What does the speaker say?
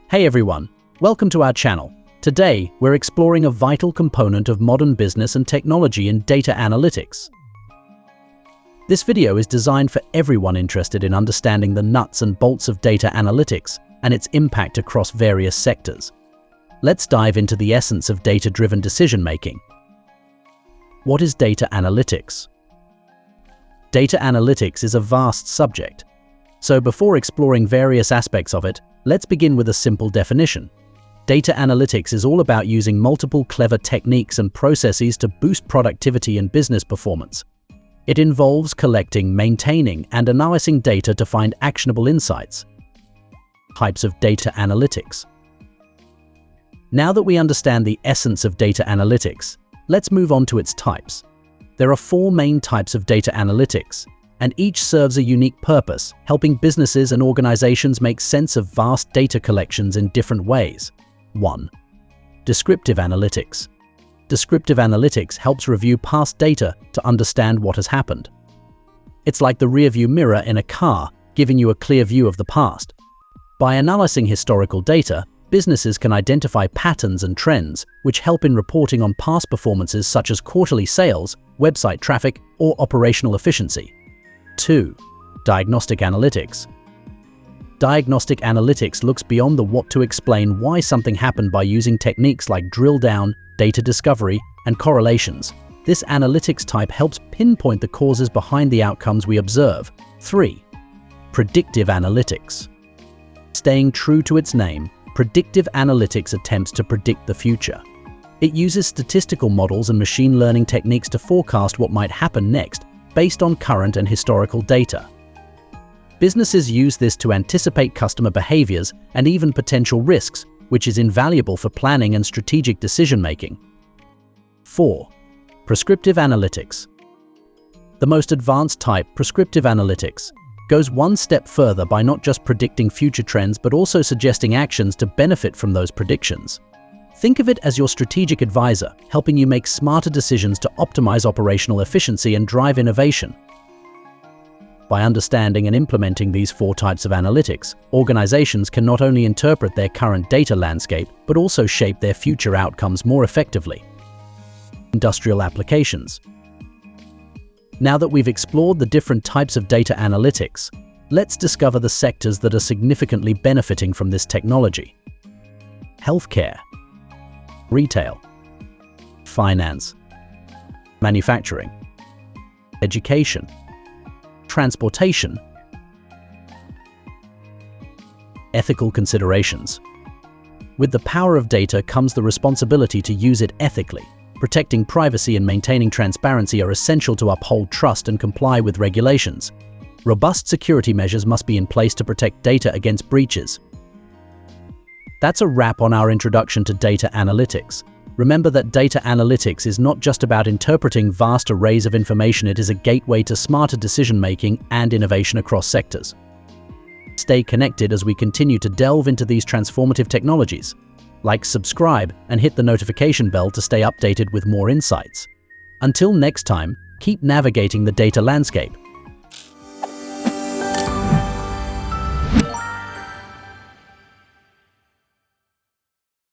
Hey everyone, welcome to our channel. Today, we're exploring a vital component of modern business and technology in data analytics. This video is designed for everyone interested in understanding the nuts and bolts of data analytics and its impact across various sectors. Let's dive into the essence of data-driven decision-making. What is data analytics? Data analytics is a vast subject. So before exploring various aspects of it, let's begin with a simple definition. Data analytics is all about using multiple clever techniques and processes to boost productivity and business performance. It involves collecting, maintaining, and analyzing data to find actionable insights. Types of data analytics. Now that we understand the essence of data analytics, let's move on to its types. There are four main types of data analytics, and each serves a unique purpose, helping businesses and organizations make sense of vast data collections in different ways. 1. Descriptive Analytics. Descriptive Analytics helps review past data to understand what has happened. It's like the rearview mirror in a car, giving you a clear view of the past. By analyzing historical data, businesses can identify patterns and trends, which help in reporting on past performances such as quarterly sales, website traffic, or operational efficiency. 2. Diagnostic Analytics. Diagnostic Analytics looks beyond the what to explain why something happened by using techniques like drill down, data discovery, and correlations. This analytics type helps pinpoint the causes behind the outcomes we observe. 3. Predictive Analytics. Staying true to its name, Predictive Analytics attempts to predict the future. It uses statistical models and machine learning techniques to forecast what might happen next, based on current and historical data. Businesses use this to anticipate customer behaviors and even potential risks, which is invaluable for planning and strategic decision-making. 4. Prescriptive Analytics. The most advanced type, Prescriptive Analytics, goes one step further by not just predicting future trends but also suggesting actions to benefit from those predictions. Think of it as your strategic advisor, helping you make smarter decisions to optimize operational efficiency and drive innovation. By understanding and implementing these four types of analytics, organizations can not only interpret their current data landscape, but also shape their future outcomes more effectively. Industrial applications. Now that we've explored the different types of data analytics, let's discover the sectors that are significantly benefiting from this technology. Healthcare, retail, finance, manufacturing, education, transportation, ethical considerations. With the power of data comes the responsibility to use it ethically. Protecting privacy and maintaining transparency are essential to uphold trust and comply with regulations. Robust security measures must be in place to protect data against breaches. That's a wrap on our introduction to data analytics. Remember that data analytics is not just about interpreting vast arrays of information, it is a gateway to smarter decision-making and innovation across sectors. Stay connected as we continue to delve into these transformative technologies. Like, subscribe, and hit the notification bell to stay updated with more insights. Until next time, keep navigating the data landscape.